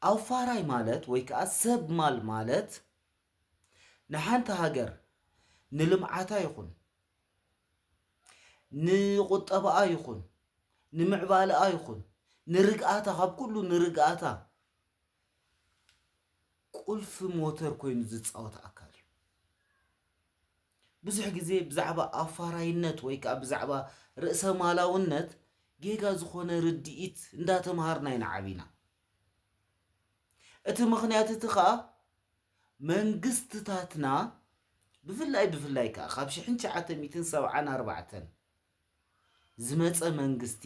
ኣውፋራይ ማለት ወይ ከዓ ሰብ ማል ማለት ንሓንቲ ሃገር ንልምዓታ ይኹን ንቁጠባኣ ይኹን ንምዕባለኣ ይኹን ንርግኣታ ካብ ኩሉ ንርግኣታ ቁልፍ ሞተር ኮይኑ ዝፃወት ኣካል እዩ ብዙሕ ግዜ ብዛዕባ ኣፋራይነት ወይ ከዓ ብዛዕባ ርእሰ ማላውነት ጌጋ ዝኾነ ርድኢት እንዳተምሃርና ይንዓቢና እቲ ምኽንያት እቲ ከዓ መንግስትታትና ብፍላይ ከዓ ካብ 1974 ዝመፀ መንግስቲ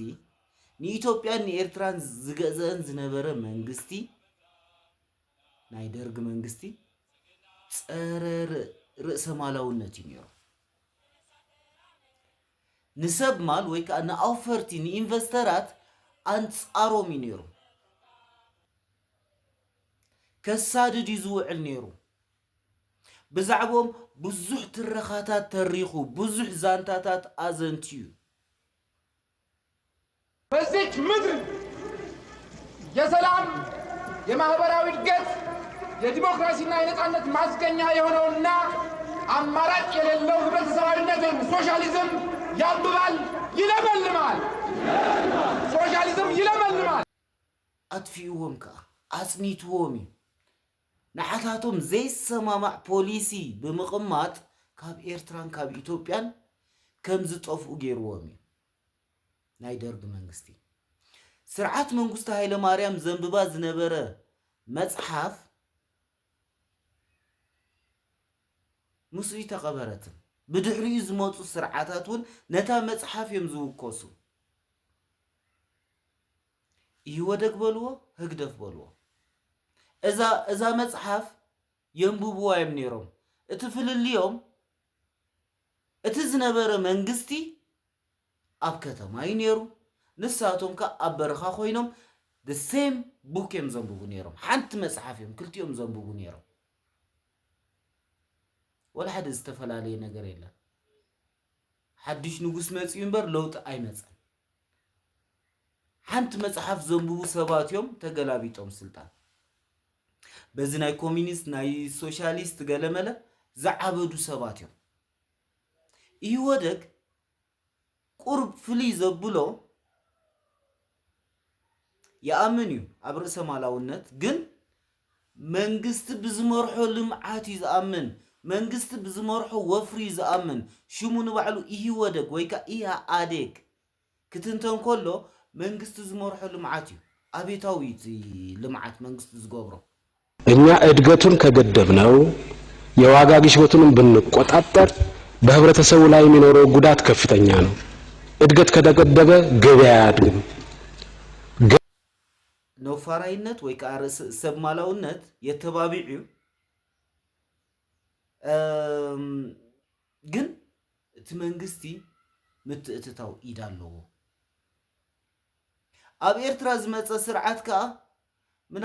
ንኢትዮጵያን ንኤርትራን ዝገዘአን ዝነበረ መንግስቲ ናይ ደርግ መንግስቲ ፀረ ርእሰ ማላውነት እዩ ነይሩ ንሰብ ማል ወይ ከዓ ንኣውፈርቲ ንኢንቨስተራት ኣንፃሮም እዩ ነይሩ ከሳድድ እዩ ዝውዕል ነይሩ ብዛዕቦም ብዙሕ ትረኻታት ተሪኹ ብዙሕ ዛንታታት ኣዘንትዩ በዚች ምድር የሰላም የማህበራዊ እድገት የዲሞክራሲና የነጻነት ማስገኛ የሆነውና አማራጭ የሌለው ህብረተሰባዊነት ወይም ሶሻሊዝም ያብባል ይለመልማል ሶሻሊዝም ይለመልማል ኣጥፊኡዎም ከዓ ኣጽኒትዎም ንሓታቶም ዘይሰማማዕ ፖሊሲ ብምቕማጥ ካብ ኤርትራን ካብ ኢትዮጵያን ከም ዝጠፍኡ ገይርዎም ናይ ደርግ መንግስቲ ስርዓት መንግስቱ ኃይለ ማርያም ዘንብባ ዝነበረ መጽሓፍ ሙስኢ ተቐበረት ብድሕሪኡ ዝመፁ ስርዓታት እውን ነታ መጽሓፍ እዮም ዝውከሱ ይወደግ በልዎ ህግደፍ በልዎ እዛ መጽሐፍ የንብብዋ እዮም ነይሮም እቲ ፍልልዮም እቲ ዝነበረ መንግስቲ ኣብ ከተማ እዩ ነይሩ ንሳቶም ከ ኣብ በረኻ ኮይኖም the same book እዮም ዘንብቡ ነይሮም ሓንቲ መጽሓፍ እዮም ክልቲኦም ዘንብቡ ነይሮም ወላ ሓደ ዝተፈላለየ ነገር የለን ሓድሽ ንጉስ መጽኡ እምበር ለውጥ ኣይመጽን ሓንቲ መጽሐፍ ዘንብቡ ሰባት እዮም ተገላቢጦም ስልጣን በዚ ናይ ኮሚኒስት ናይ ሶሻሊስት ገለመለ ዝዓበዱ ሰባት እዮም ይወደግ ቁርብ ፍልይ ዘብሎ يأمن يو أبرئ سمالاونت جن منجست بزمرحو لمعات يزأمن منجست بزمرحو وفري يزأمن شو منو بعلو إيه ودك ويكا إيه عادك كتنتن كله منجست بزمرحو لمعات يو أبي تاويتي لمعات منجست زجبره إني أدقتون كجدبناو يواجع جشبتون بنقطعتر بهبرة سولاي منورو قدات كفتنيانو أدقت كذا جدبه جبيات نو فراينت ويكا سب مالاونت يتبابيعو جن تمنجستي متأتتاو إيدالو أب إرتراز متى سرعات كا من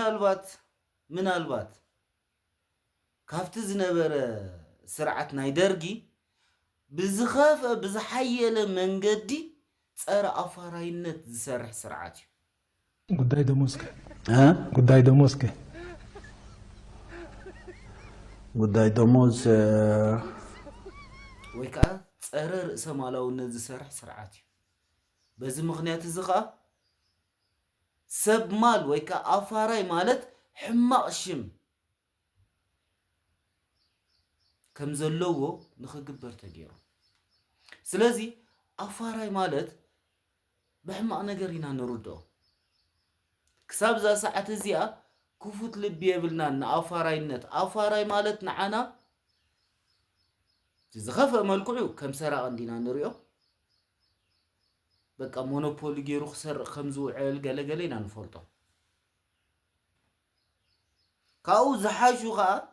البات كافت زنبر سرعات نايدرجي بزخاف بزحيل منجدي صار أفراينت زسرح سرعاتي ጉዳይ ደሞዝከ ጉዳይ ደሞዝከ ጉዳይ ደሞዝ ወይ ከዓ ፀረ ርእሰ ማላውነት ዝሰርሕ ስርዓት እዩ በዚ ምኽንያት እዚ ከዓ ሰብ ማል ወይ ከዓ ኣፋራይ ማለት ሕማቕ ሽም ከም ዘለዎ ንኽግበር ተገይሩ ስለዚ ኣፋራይ ማለት ብሕማቕ ነገር ኢና ንርድኦ كسب ذا ساعة زيا كفوت لبيه بلنا نأفراينت أفراي مالت نعنا تزخفة مالكلو كم سرقة عندنا نريو بقى مونوبولي جيرو خسر خمزو عيل قلقلينا نفرطه كاو زحاجو غا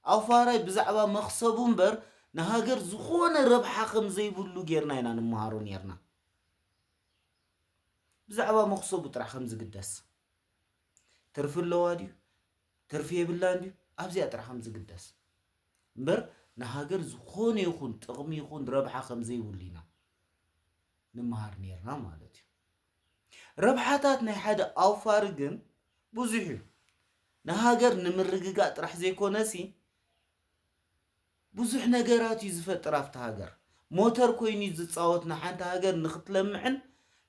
أفراي بزعبا مخصبون بر نهاجر زخون ربحة خمزي بلو جيرنا ينا نمهارون يرنا بزعبا مخصبو ترى خمز قدس ترف اللوادي ترفيه باللاندي أبزي أترى خمس قداس بر نهاجر زخون يخون تقمي يخون ربحة خمسة ولينا نمهار نيرنا مالتي ربحاتنا حدا أو فارقن بوزيحي ንሃገር ንምርግጋእ ጥራሕ ዘይኮነሲ ብዙሕ ነገራት እዩ ዝፈጥር ኣብታ ሃገር ሞተር ኮይኑ ዝፃወት ንሓንቲ ሃገር ንኽትለምዕን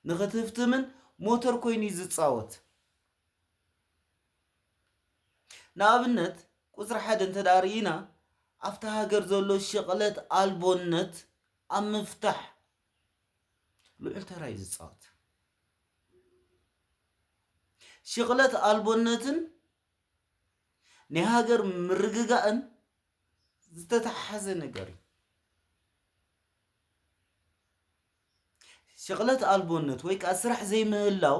ንኽትፍትምን ሞተር ኮይኑ ዝፃወት ንኣብነት ቁፅሪ 1 እንተዳርኢና ኣብታ ሃገር ዘሎ ሽቕለት ኣልቦነት ኣብ ምፍታሕ ልዑል ተራ እዩ ዝፃወት ሽቕለት ኣልቦነትን ናይ ሃገር ምርግጋእን ዝተተሓሓዘ ነገር እዩ ሽቕለት ኣልቦነት ወይ ከዓ ስራሕ ዘይምህላው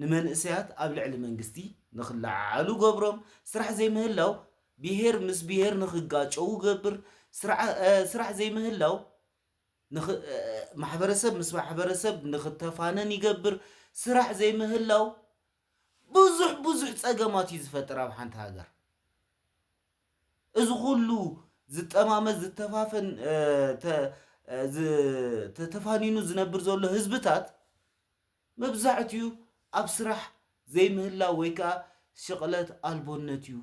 ንመንእሰያት ኣብ ልዕሊ መንግስቲ ንኽለዓሉ ገብሮም ስራሕ ዘይምህላው ብሄር ምስ ብሄር ንኽጋጨው ገብር ስራሕ ዘይምህላው ማሕበረሰብ ምስ ማሕበረሰብ ንኽተፋነን ይገብር ስራሕ ዘይምህላው ብዙሕ ፀገማት እዩ ዝፈጥር ኣብ ሓንቲ ሃገር እዚ ኩሉ ዝጠማመዝ ዝተፋፈን ተተፋኒኑ ዝነብር ዘሎ ህዝብታት መብዛሕትኡ ኣብ ስራሕ ዘይምህላው ወይ ከዓ ሽቕለት ኣልቦነት እዩ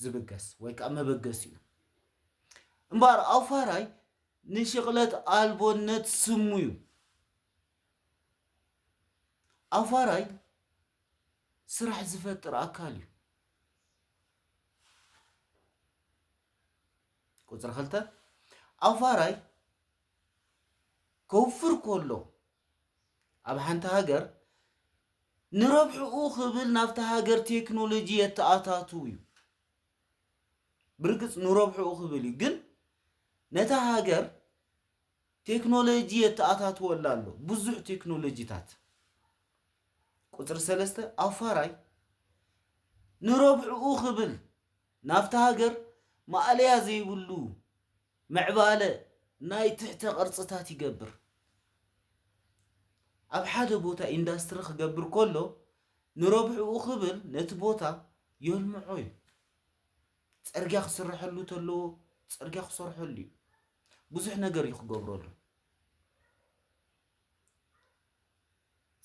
ዝብገስ ወይ ከዓ መበገስ እዩ እምበር ኣውፋራይ ንሽቕለት ኣልቦነት ስሙ እዩ ኣውፋራይ ስራሕ ዝፈጥር ኣካል እዩ ቁፅሪ 2 ኣውፋራይ ከውፍር ከሎ ኣብ ሓንቲ ሃገር ንረብሕኡ ክብል ናብታ ሃገር ቴክኖሎጂ የተኣታቱ እዩ ብርግፅ ንረብሕኡ ክብል እዩ ግን ነታ ሃገር ቴክኖሎጂ የተኣታትወላ ኣሎ ብዙሕ ቴክኖሎጂታት ቁፅሪ 3 ኣውፋራይ ንረብሕኡ ክብል ናብታ ሃገር ማዕለያ ዘይብሉ ምዕባለ ናይ ትሕተ ቅርፅታት ይገብር ኣብ ሓደ ቦታ ኢንዳስትሪ ክገብር ከሎ ንረብሕኡ ክብል ነቲ ቦታ የልምዖ እዩ ፅርግያ ክስርሐሉ ተለዎ ፅርግያ ክሰርሐሉ እዩ ብዙሕ ነገር እዩ ክገብረሉ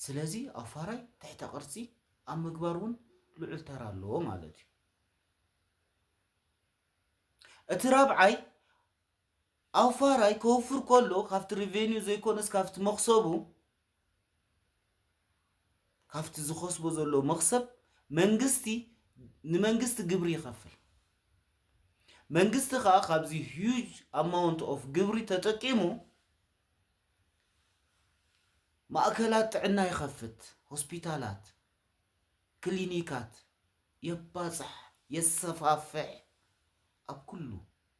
ስለዚ ኣውፋራይ ትሕተ ቅርፂ ኣብ ምግባር እውን ልዑል ተራ ኣለዎ ማለት እዩ እቲ ራብዓይ ኣውፋራይ ከውፍር ከሎ ካብቲ ሪቬኒው ዘይኮነስ ካብቲ መኽሰቡ ካብቲ ዝኸስቦ ዘሎ መኽሰብ ንመንግስቲ ግብሪ ይኸፍል መንግስቲ ከዓ ካብዚ ሂውጅ ኣማውንት ኦፍ ግብሪ ተጠቂሙ ማእከላት ጥዕና ይኸፍት ሆስፒታላት ክሊኒካት የባፅሕ የሰፋፍሕ ኣብ ኩሉ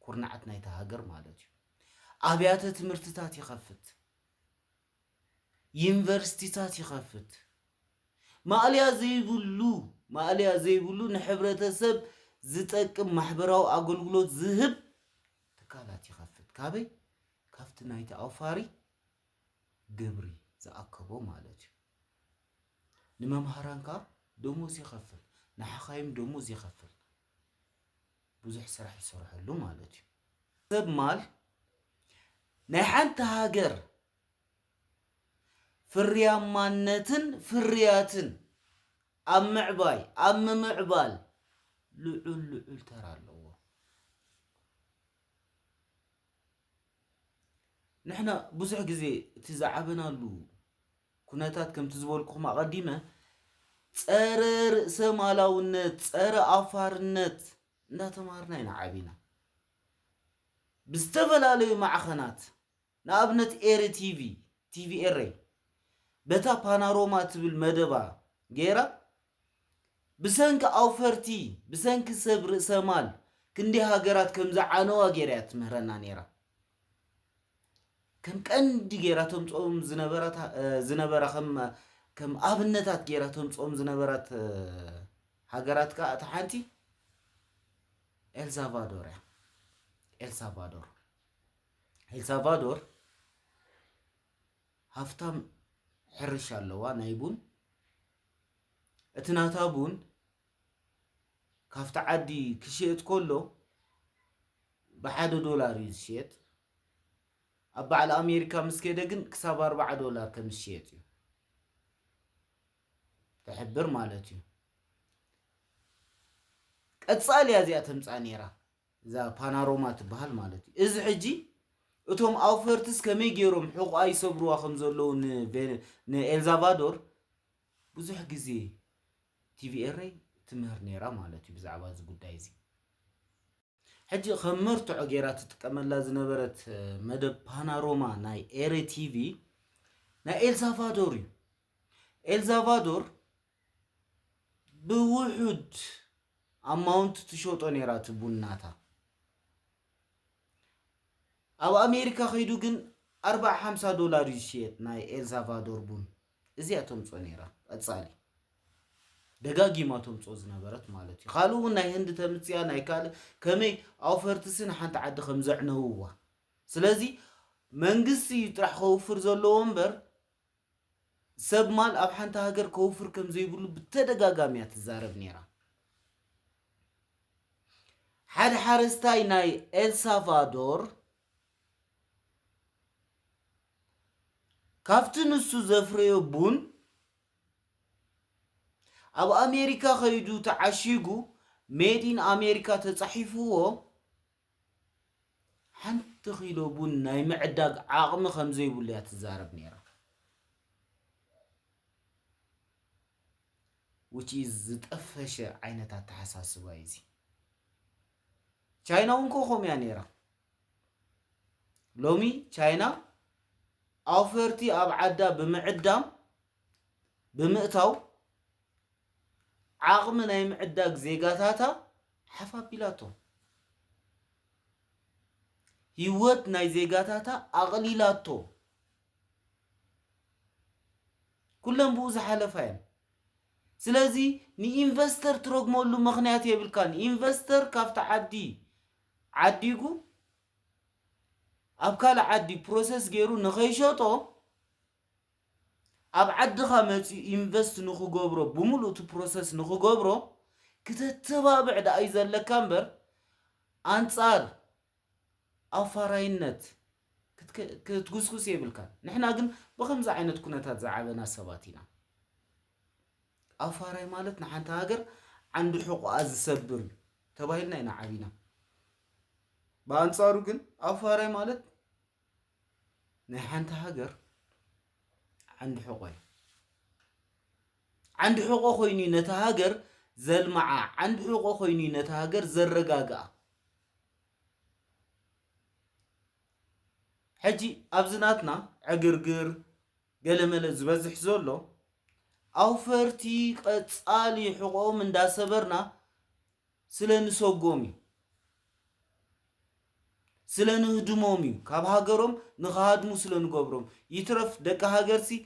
ኩርናዓት ናይታ ሃገር ማለት እዩ ኣብያተ ትምህርትታት ይኸፍት ዩኒቨርሲቲታት ይኸፍት ማዕልያ ዘይብሉ ንሕብረተሰብ ዝጠቅም ማሕበራዊ ኣገልግሎት ዝህብ ትካላት ይኸፍት ካበይ ካብቲ ናይቲ ኣውፋሪ ግብሪ ዝኣከቦ ማለት እዩ ንመምሃራንካ ደሞዝ ይኸፍል ንሓኻይም ደሞዝ ይኸፍል ብዙሕ ስራሕ ይሰርሐሉ ማለት እዩ ሰብ ማል ናይ ሓንቲ ሃገር ፍርያማነትን ፍርያትን ኣብ ምዕባይ ኣብ ምምዕባል ልዑል ተራ ኣለዎ ንሕና ብዙሕ ግዜ እቲ ዝዓበናሉ ኩነታት ከምቲ ዝበልኩኹም ኣቐዲመ ፀረ ርእሰ ማላውነት ፀረ ኣፋርነት እንዳተማሃርና ኢና ዓቢና ብዝተፈላለዩ ማዕኸናት ንኣብነት ኤረ ቲቪ ኤረ በታ ፓናሮማ ትብል መደባ ገይራ ብሰንኪ ኣውፈርቲ ብሰንኪ ሰብ ርእሰ ማል ክንዲ ሃገራት ከም ዝዓነዋ ገይራ እያ ትምህረና ነይራ ከም ቀንዲ ገይራ ተምፅኦም ዝነበራ ከም ኣብነታት ገይራ ተምፅኦም ዝነበራት ሃገራት ከዓ እታ ሓንቲ ኤልሳልቫዶር እያ ኤልሳልቫዶር ሃፍታም ሕርሻ ኣለዋ ናይ ቡን እቲ ናታ ቡን ካብቲ ዓዲ ክሽየጥ ከሎ ብ$1 እዩ ዝሽየጥ ኣብ በዓል ኣሜሪካ ምስ ከደ ግን ክሳብ $4 ከም ዝሽየጥ እዩ تحبر مالتي قصال يازيا تمصا نيرا ذا باناروما تبحال مالتي از حجي اتوم اوفرتس كمي غيروم حقوق اي صبروا خم زلو ن الزافادور بزح غزي تي في ار تمهر نيرا مالتي بزعبا ز غداي زي حجي خمرت عقيرات تتقملا زنبرت مدب باناروما ناي اير تي في نا الزافادور بوحود اماونت تشوطو نيرات بوناتا او امريكا خيدو جن $450 يشيط ناي الزافادور بون ازياتهم صنيرا اتصالي دغاغي ماتهم صوز نبرت مالتي خالو ناي هند تمصيا ناي كال كمي اوفرتسن حنت عد خمزعنوا سلازي منغسي يطرح خوفر زلو ومبر سب مال اب حنت هاجر كوفر كم زيبلو بتدغاغاميات تزارب نيرا حد حارستاي ناي السالفادور كافتن السو زفريو بون ابو امريكا خيدو تعشيغو ميدين امريكا تصحيفو حنت خيلو بون ناي معداق عاقم خمزي بوليا تزارب نيرا which is تفش عينتا تحساس وايزي چاينا ونكو خوم يا نيرا لومي چاينا اوفرتي اب عدا بمعدام بمئتاو عاقم ناي معداق زيغاتاتا حفا بيلاتو هيوت ناي زيغاتاتا اغليلاتو كلهم بوز حلفاين سلازي ني انفستر تروغمولو مخنيات يبلكان انفستر كافت عديغو ابكال عدي بروسس غيرو نخيشوتو اب عدخا متي انفست نخو غبرو بمولو تو بروسس نخو غبرو كتتبابع دا ايزل لكامبر انصار افراينت كتغسغس يبلكان نحنا غن بخمز عينت كونتات زعبنا سباتينا افراي مالتنا حنت هاجر عند حقوق ازسبر تبايلنا انا عبينا بانصارو غن افراي مالت نحنت هاجر عند حقوق خويني نتهاجر زلمعا عند حقوق خويني نتهاجر زرغاغا حجي ابزناتنا عغرغر قلمل زبزح زولو اوفرتي قصالي حقوقهم انداسبرنا سلنسوغومي سلنهدمومي كاب هاجروم نخادمو سلنغبروم يترف دق هاجرسي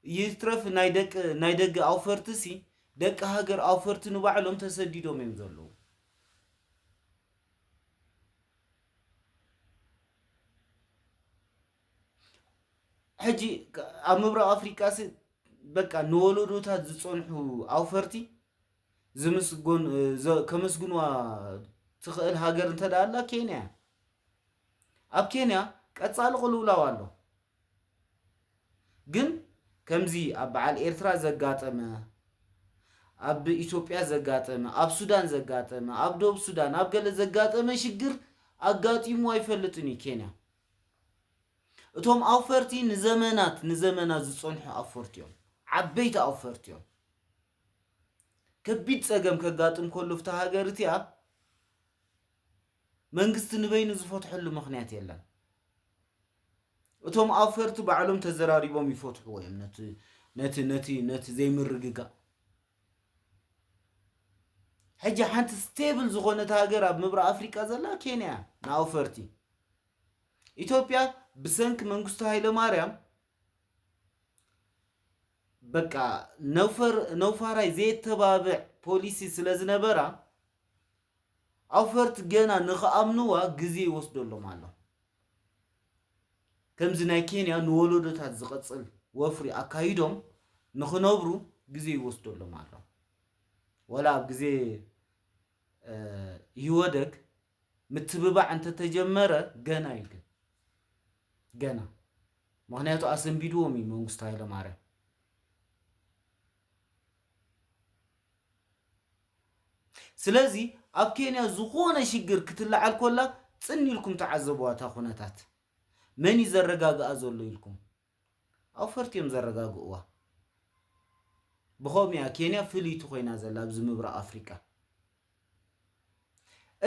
يترف نايدق اوفرتسي دق هاجر اوفرت نبعلهم تسديدوم يمزلو حجي امبرا افريكا سي بقى نولودوታት ዝጾንሑ አውፈርቲ ዝምስጎን ከመስግንዋ ትኽእል ሃገር እንተዳላ ኬንያ ኣብ ኬንያ ቀጻል ቁልውላው ኣሎ ግን ከምዚ ኣብ በዓል ኤርትራ ዘጋጠመ ኣብ ኢትዮጵያ ዘጋጠመ ኣብ ሱዳን ዘጋጠመ ኣብ ደቡብ ሱዳን ኣብ ገለ ዘጋጠመ ሽግር አጋጢሙ አይፈልጥኒ ኬንያ እቶም አውፈርቲ ንዘመናት ዝጾንሑ አውፈርቲዮም عبيت أوفرتيو كبيت سجم كقاطم كله في هاجرتيا منقست نبين زفوت حلو مخنيات يلا وتوم أوفرتو بعلم تزراري بوم يفتحوا ويم نت زي مرققة حاجة حنت ستيبل زغونة هاجر بمبرا أفريقيا زلا كينيا ناوفرتي إثيوبيا بسنك منقستو هايلو ماريام بقى نوفراي زيت تبابع بوليسي سلازنبرا اوفرت جنا نخامنوا غزي وسدلو مالو كمزنا كينيا نولودات زقصل وفري اكايدوم نخنبرو غزي وسدلو مالو ولا غزي يودك متببع انت تجمره جنا يك جنا مغنياتو اسنبيدومي منغستايل ماري ስለዚህ ኣብ ኬንያ ዝኾነ ሽግር ክትለዓል ኮላ ጽኒ ኢልኩም ተዓዘብዋ እታ ኩነታት መን ይዘረጋግኣ ዘሎ ኢልኩም ኣብ ፈርትዮም ዘረጋግእዋ ብኸምያ ኬንያ ፍልይቲ ኮይና ዘላ ኣብዚ ምብራቕ ኣፍሪካ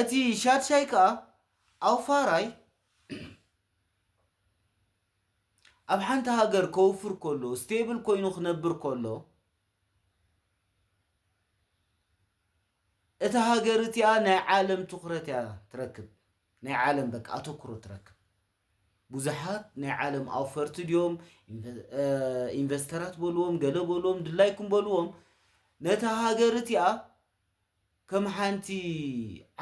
እቲ ሻድሻይ ከዓ ኣውፋራይ ኣብ ሓንቲ ሃገር ከውፍር ከሎ ስቴብል ኮይኑ ክነብር ከሎ እታ ሃገር እቲኣ ናይ ዓለም ትኩረት እያ ትረክብ ናይ ዓለም በቃ ኣተኩሮ ትረክብ ብዙሓት ናይ ዓለም ኣውፈርቲ ድዮም ኢንቨስተራት በልዎም ገለ በልዎም ድላይኩም በልዎም ነታ ሃገር እቲኣ ከም ሓንቲ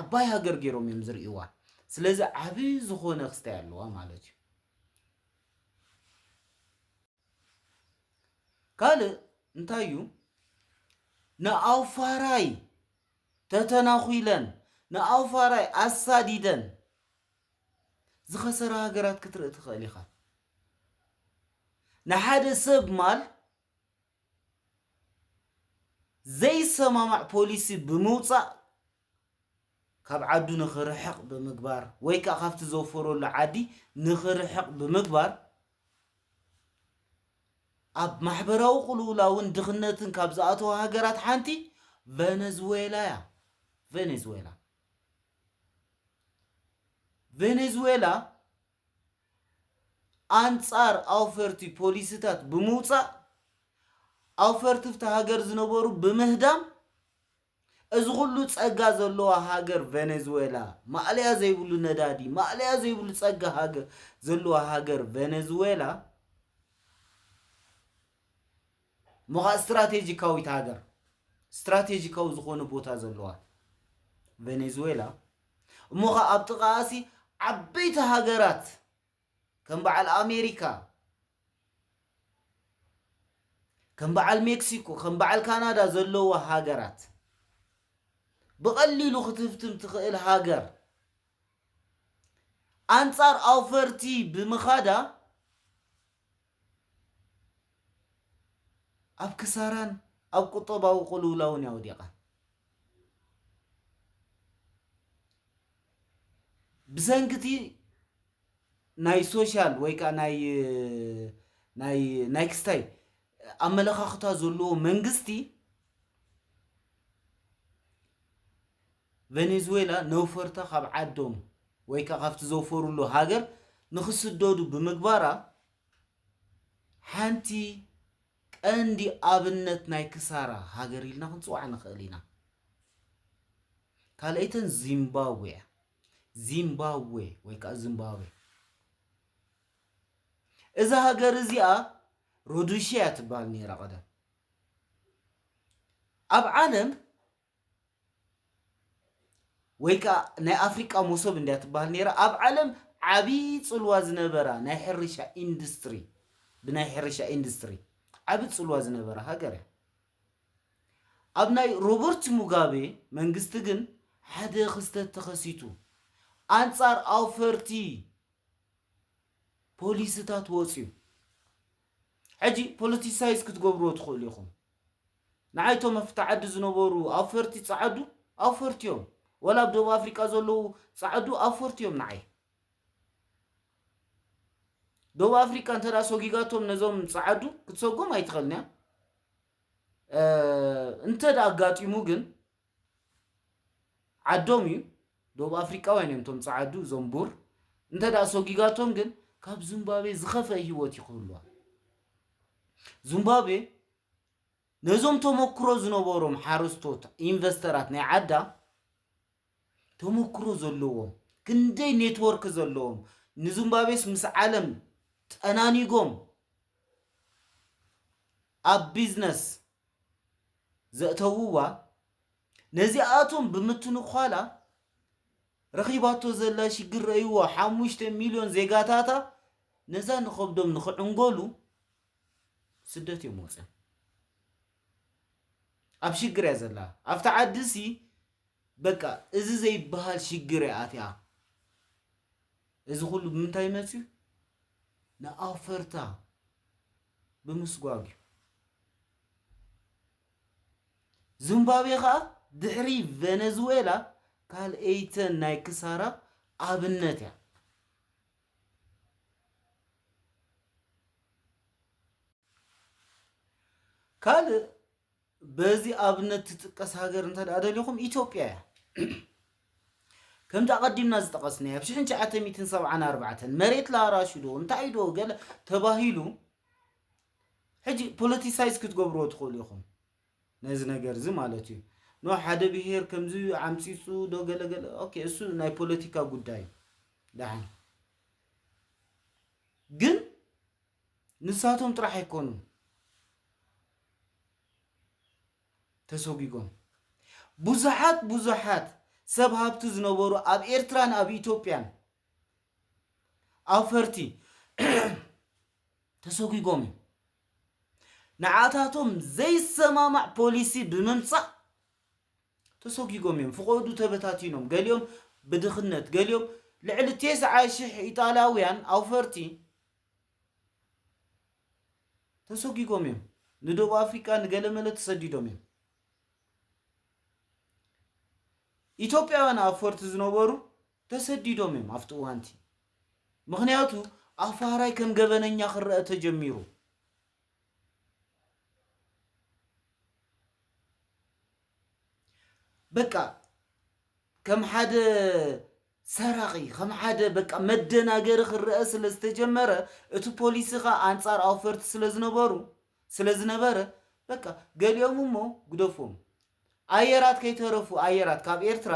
ዓባይ ሃገር ገይሮም እዮም ዝርእይዋ ስለዚ ዓብይ ዝኾነ ክስታይ ኣለዋ ማለት እዩ ካልእ እንታይ እዩ ንኣውፋራይ ተተናኺለን ንኣውፋራይ ኣሳዲደን ዝኸሰረ ሃገራት ክትርኢ ትኽእል ኢኻ ንሓደ ሰብ ማል ዘይሰማማዕ ፖሊሲ ብምውፃእ ካብ ዓዱ ንኽርሕቕ ብምግባር ወይ ከዓ ካብቲ ዘወፈረሉ ዓዲ ንኽርሕቕ ብምግባር ኣብ ማሕበራዊ ቁልውላውን ድኽነትን ካብ ዝኣተዋ ሃገራት ሓንቲ ቬኔዙዌላ እያ ቬኔዙዌላ ኣንጻር ኣውፈርቲ ፖሊስታት ብምውፃእ ኣውፈርቲ ፍታ ሃገር ዝነበሩ ብምህዳም እዚ ኩሉ ጸጋ ዘለዋ ሃገር ቬኔዙዌላ ማዕልያ ዘይብሉ ነዳዲ ማዕልያ ዘይብሉ ጸጋ ሃገር ዘለዋ ሃገር ቬኔዙዌላ ሞኻ ስትራቴጂካዊት ሃገር ስትራቴጂካዊ ዝኾነ ቦታ ዘለዋ ቬኔዙዌላ እሞኻ ኣብ ጥቓኣሲ ዓበይቲ ሃገራት ከም በዓል ኣሜሪካ ከም በዓል ሜክሲኮ ከም በዓል ካናዳ ዘለዋ ሃገራት ብቐሊሉ ክትፍትም ትኽእል ሃገር ኣንጻር ኣውፈርቲ ብምኻዳ ኣብ ክሳራን ኣብ ቁጠባዊ ቁልውላውን ያውዲቓ ብሰንኪቲ ናይ ሶሻል ወይ ከዓ ናይ ክስታይ ኣመለኻኽታ ዘለዎ መንግስቲ ቬኔዙዌላ ነውፈርታ ካብ ዓዶም ወይ ከዓ ካብቲ ዘውፈሩሉ ሃገር ንኽስደዱ ብምግባራ ሓንቲ ቀንዲ ኣብነት ናይ ክሳራ ሃገር ኢልና ክንፅዋዕ ንኽእል ኢና ካልአይተን ዚምባብዌ ወይ ከዓ ዚምባብዌ እዛ ሃገር እዚኣ ሮዶሺያ ትበሃል ነይራ ቀደም ኣብ ዓለም ወይ ከዓ ናይ ኣፍሪቃ መሶብ እንድያ ትበሃል ነይራ ኣብ ዓለም ዓብይ ጽልዋ ዝነበራ ናይ ሕርሻ ኢንዱስትሪ ብናይ ሕርሻ ኢንዱስትሪ ዓብይ ጽልዋ ዝነበራ ሃገር እያ ኣብ ናይ ሮበርት ሙጋቤ መንግስቲ ግን ሓደ ክስተት ተኸሲቱ ኣንጻር ኣውፈርቲ ፖሊስታት ወፅዩ ሕጂ ፖለቲሳይዝ ክትገብርዎ ትኽእሉ ኢኹም ንዓይቶም ኣብቲ ዓዲ ዝነበሩ ኣውፈርቲ ጸዓዱ ኣውፈርቲዮም ወላ ኣብ ደቡብ ኣፍሪቃ ዘለዉ ጸዓዱ ኣውፈርቲዮም ንዓይ ደቡብ ኣፍሪቃ እንተዳ ሰጊጋቶም ነዞም ጸዓዱ ክትሰጎም ኣይትኽእልንያ እንተዳ ኣጋጢሙ ግን ዓዶም እዩ ደቡብ ኣፍሪቃውያን እዮም ቶም ጸዓዱ እዞም ቡር እንተዳ ሰጊጋቶም ግን ካብ ዚምባብዌ ዝኸፈአ ህይወት ይኽህልዋ ዚምባብዌ ነዞም ተመክሮ ዝነበሮም ሓረስቶት ኢንቨስተራት ናይ ዓዳ ተመክሮ ዘለዎም ክንደይ ኔትወርክ ዘለዎም ንዚምባብዌስ ምስ ዓለም ጠናኒጎም ኣብ ቢዝነስ ዘእተውዋ ነዚኣቶም ብምትንኳላ ረኺባቶ ዘላ ሽግር ረእይዎ 5 ሚልዮን ዜጋታታ ነዛ ንኸብዶም ንኽዕንገሉ ስደት እዮም ወፅኦም ኣብ ሽግር እያ ዘላ ኣብቲ ዓዲሲ በቃ እዚ ዘይበሃል ሽግር እያ ኣትያ እዚ ኩሉ ብምንታይ መፅዩ ንኣውፈርታ ብምስጓግ እዩ ዚምባብዌ ከዓ ድሕሪ ቬኔዙዌላ ካልአይተን ናይ ክሳራ ኣብነት እያ ካል በዚ ኣብነት ትጥቀስ ሃገር እንተዳደልኩም ኢትዮጵያ እያ ከም ተቀዲምና ዝጠቀስና ብ 1974 መሬት ላራሽዶ እንታይ ዶ ገለ ተባሂሉ ሕጂ ፖለቲሳይዝ ክትገብርዎ ትኽእሉ ኢኹም ነዚ ነገር ዚ ማለት እዩ ኖ ሓደ ብሄር ከምዚ ዓምፂፁ ዶ ገለ ገለ ኦኬ እሱ ናይ ፖለቲካ ጉዳይ ዳሕን ግን ንሳቶም ጥራሕ አይኮኑ ተሰጊጎም ብዙሓት ሰብ ሃብቲ ዝነበሩ ኣብ ኤርትራን ኣብ ኢትዮጵያን ኣፈርቲ ተሰጊጎም ንዓታቶም ዘይሰማማዕ ፖሊሲ ብምምጻእ ተሰጊጎም እዮም ፍቆዱ ተበታቲኖም ገሊኦም ብድኽነት ገሊኦም ልዕሊ 90,000 ኢጣልያውያን ኣፈርቲ ተሰጊጎም እዮም ንደቡብ ኣፍሪካ ንገለመለ ተሰዲዶም እዮም ኢትዮጵያውያን ኣፈርቲ ዝነበሩ ተሰዲዶም እዮም ኣፍቲ እዋንቲ ምክንያቱ ኣፋራይ ከም ገበነኛ ክረአ ተጀሚሩ በቃ ከም ሓደ ሰራቂ ከም ሓደ በቃ መደናገር ክረአ ስለዝተጀመረ እቲ ፖሊስኻ አንጻር ኣፈርቲ ስለዝነበረ በቃ ገሊኦም ሞ ጉደፎም አየራት ከይተረፉ አየራት ካብ ኤርትራ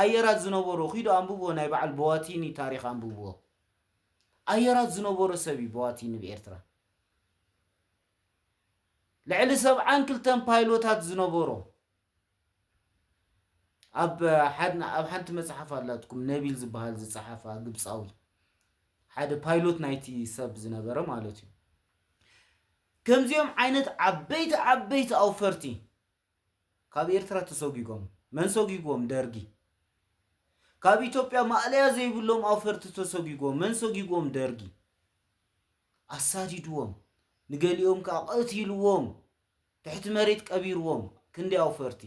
አየራት ዝነበሩ ኺዶ አንብቦ ናይ በዓል በዋቲኒ ታሪኽ አንብቦ አየራት ዝነበሩ ሰቢ በዋቲኒ በኤርትራ ልዕሊ 72 ፓይሎታት ዝነበሩ ኣብ ሓንቲ መጽሓፍ አላትኩም ነቢል ዝበሃል ዝጽሓፋ ግብጻዊ ሓደ ፓይሎት ናይቲ ሰብ ዝነበረ ማለት እዩ ከምዚኦም ዓይነት ዓበይቲ ኣውፈርቲ ካብ ኤርትራ ተሰጊጎም መን ሰጊጎም ደርጊ ካብ ኢትዮጵያ ማዕለያ ዘይብሎም ኣውፈርቲ ተሰጊጎም መን ሰጊጎም ደርጊ ኣሳዲድዎም ንገሊኦም ቀቲልዎም ትሕቲ መሬት ቀቢርዎም ክንዲ ኣውፈርቲ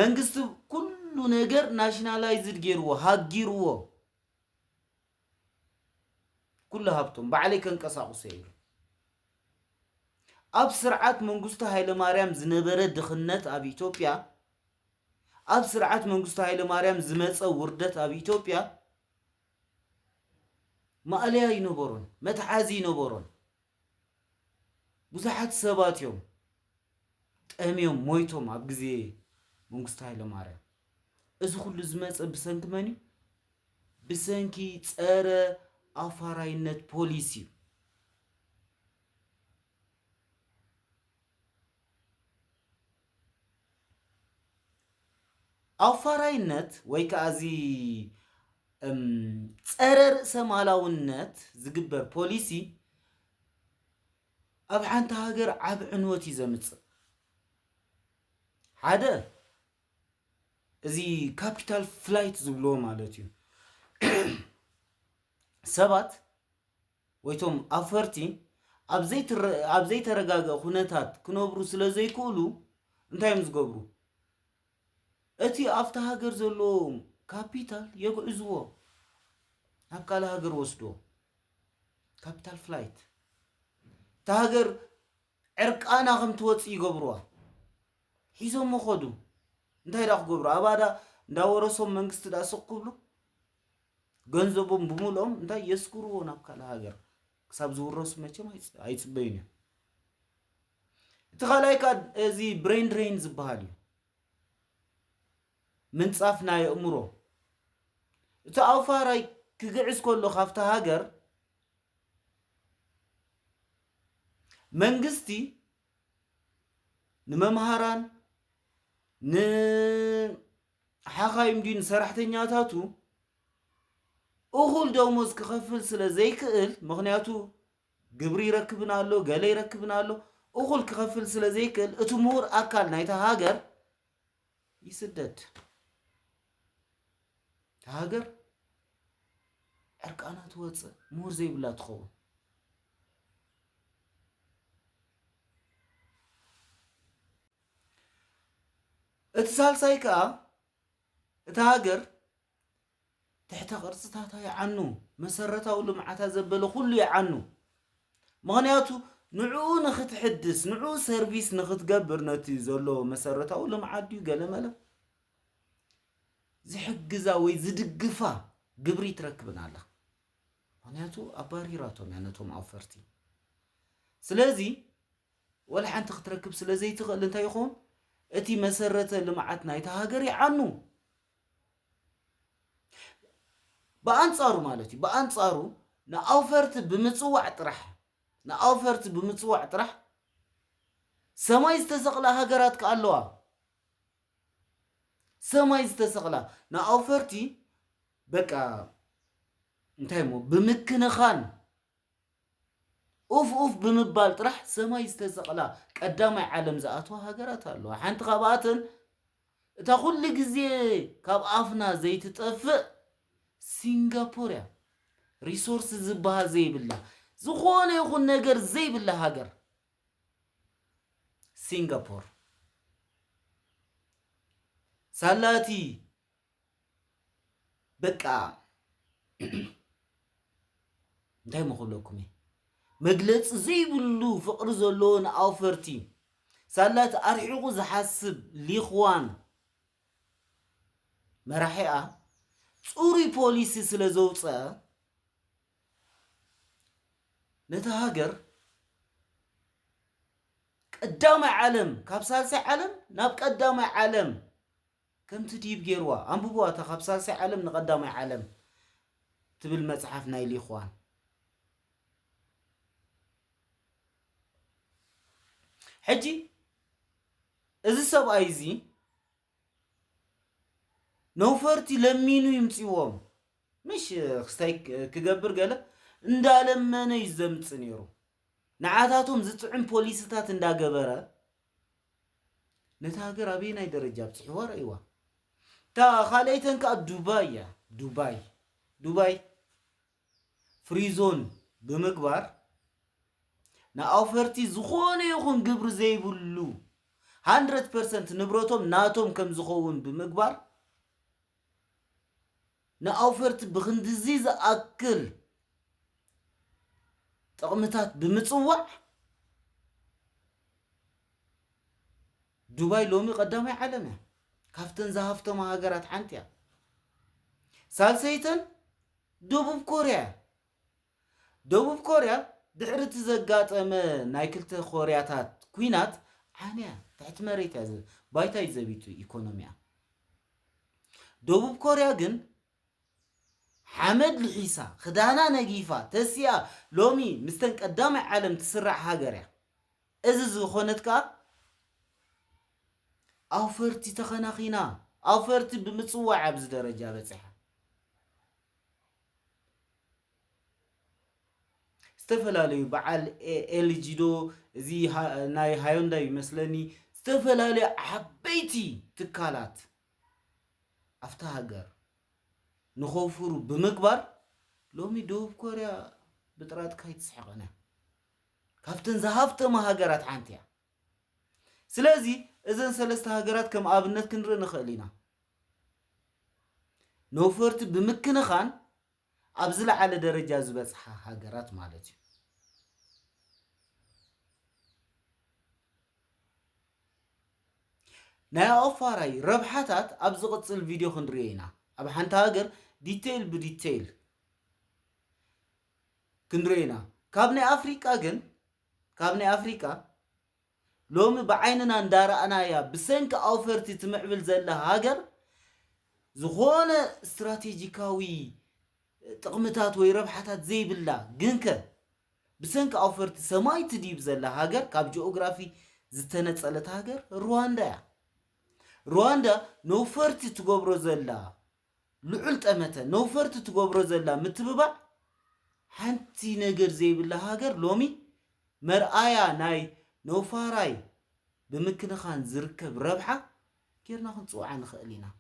መንግስት ኩሉ ነገር ናሽናላይዝድ ገይርዎ ሃጊርዎ ኩሉ ሃብቶም ባዕለይ ከንቀሳቅሱ ይሉ ኣብ ስርዓት መንግስቱ ኃይለ ማርያም ዝነበረ ድኽነት ኣብ ኢትዮጵያ ኣብ ስርዓት መንግስቱ ኃይለ ማርያም ዝመፀ ውርደት ኣብ ኢትዮጵያ ማዕለያ ይነበሩን መትሓዚ ይነበሩን ብዙሓት ሰባት እዮም ጠሚዮም ሞይቶም ኣብ ግዜ መንግስቱ ኃይለ ማርያም እዚ ሁሉ ዝመፀ ብሰንኪ መን ብሰንኪ ፀረ ኣፋራይነት ፖሊሲ ኣፋራይነት ወይ ከኣዚ ፀረ ርእሰ ማላውነት ዝግበር ፖሊሲ ኣብ ሓንቲ ሃገር ዓብ ዕንወት እዩ ዘምጽእ ሓደ እዚ ካፒታል ፍላይት ዝብሎ ማለት እዩ ሰባት ወይቶም ኣፈርቲ ኣብ ዘይተረጋገ ኩነታት ክነብሩ ስለ ዘይክእሉ እንታይም ዝገብሩ እቲ ኣብታ ሃገር ዘሎ ካፒታል የጉዕዝዎ ናብ ካልእ ሃገር ወስዶ ካፒታል ፍላይት ታ ሃገር ዕርቃና ከም ትወፅእ ይገብርዋ ሒዞም መኸዱ እንታይ ዳ ክገብሩ ኣባዳ እንዳወረሶም መንግስቲ ዳ ስቅብሉ ገንዘቦም ብምሎም እንታይ የስክርዎ ናብ ካልእ ሃገር ክሳብ ዝውረሱ መቸም ኣይፅበዩን እዮም እቲ ካልኣይ እዚ ብሬን ድሬን ዝበሃል እዩ ምንጻፍ ናይ እምሮ እቲ ኣውፋራይ ክግዕዝ ከሎ ካብታ ሃገር መንግስቲ ንመምሃራን ንሓኻይም ዲን ሰራሕተኛታቱ እኹል ደሞዝ ክኸፍል ስለ ዘይክእል ምክንያቱ ግብሪ ይረክብና ኣሎ ገለ ይረክብና ኣሎ እኹል ክኸፍል ስለ ዘይክእል እቲ ምሁር ኣካል ናይታ ሃገር ይስደድ ሃገር ዕርቃና ትወፅእ ምሁር ዘይብላ ትኸውን اتسالساي كا اتهاجر تحت قرصتها يعنو مسرتاو لمعتا زبل كل يعنو مغنياتو نعو نختحدث نعو سيرفيس نختقبر نتي زلو مسرتاو لمعاديو قلملا زي حقزا وي زدقفا قبري تركبنا الله مغنياتو أباريراتهم يعنتهم عفرتي سلازي ولا حان تختركب سلازي تغل انت يخون اتي مسرته لمعاتنا يتهاجر يعنو بأنصارو مالتي بأنصارو نأوفرت بمصوع طرح نأوفرت بمصوع طرح سماي استسقلا هاجرات كالوا سماي استسقلا نأوفرتي بقى انتايمو بمكنخان اوف بمبال طرح سماي استسقلا قدامي عالم زاتوا هاجرات الوا حنت قباتن اتا كل غزي كاب افنا زيت طفق سنغافوريا ريسورس زبها زي بالله زخونه يخون نجر زي بالله هاجر سنغافور سالاتي بقى داي مخلوكم مجلص زي بلو فقر زلون اوفرتي سالات ارحقو زحسب ليخوان مراحقه صوري بوليسي سلازوصا نتهاجر قدام عالم كابسالسي عالم ناب قدام عالم كم تديب غيروا انبوبوا تا كابسالسي عالم نقدام عالم تبل مصحف نايل اخوان حجي اذا سب ايزي نوفرتي لمينو يمصيوم مش خستاي كغبر قال እንዳለመነ ይዘምጽ ነይሩ ንዓታቶም ዝጥዕም ፖሊስታት እንዳገበረ ነታገር አቤናይ ደረጃ ጽሕዋ ረይዋ ታ ኻለይተን ካ ዱባይ ፍሪዞን በመግባር ናአውፈርቲ ዝኾነ ይኹን ግብር ዘይብሉ 100% ንብረቶም ናቶም ከም ዝኸውን በመግባር ናአውፈርቲ ብኽንድዚ ዝኣክል طقمتات بمصوع دبي لومي قدامي عالمه كافتن زهفته ما هاجرات حنتيا سالسيتن دبوب كوريا دحرت زغاطم نايكلت خورياتات كوينات عنيا تحت مريت ياز بايتا يزبيتو ايكونوميا دبوب كوريا جن حمد الحيسا خدانا نجيفا تسيا لومي مستن قدام عالم تسرع هاجريا ازز خونتكا اوفرتي تخناخينا اوفرتي بمصوع عبز درجه بصحه استفلالي بعل الجيدو زي ناي هايونداي مسلني استفلالي حبيتي تكالات افتا هاجر نخوفرو بمكبر لومي دوب كوريا بطرات كايت سحقنا كافتن زهافت ما هاجرات حانتيا سلازي اذن سلست هاجرات كم ابنت كنر نخلينا نوفرت بمكنخان ابزل على درجه زبصح هاجرات مالتي ناي اوفاراي ربحاتات ابز قصل فيديو خندرينا اب حنت هاجر ديتيل بديتيل كندرينا كابني افريكا لومي بعيننا ندار انا يا بسنك اوفرتي تمعبل زله هاجر زخونه استراتيجيكاوي طقمتات وي ربحاتات زي بالله جنك بسنك اوفرتي سماي تديب زله هاجر كاب جيوغرافي زتنصلت هاجر رواندا نوفرتي تغبرو زله لعلت أمته نوفرت تقبر زلا متببع حنتي نجر زي بالله هاجر لومي مرآيا ناي نوفاراي بمكن خان زركب ربحة كيرنا خنصوع عن خالينا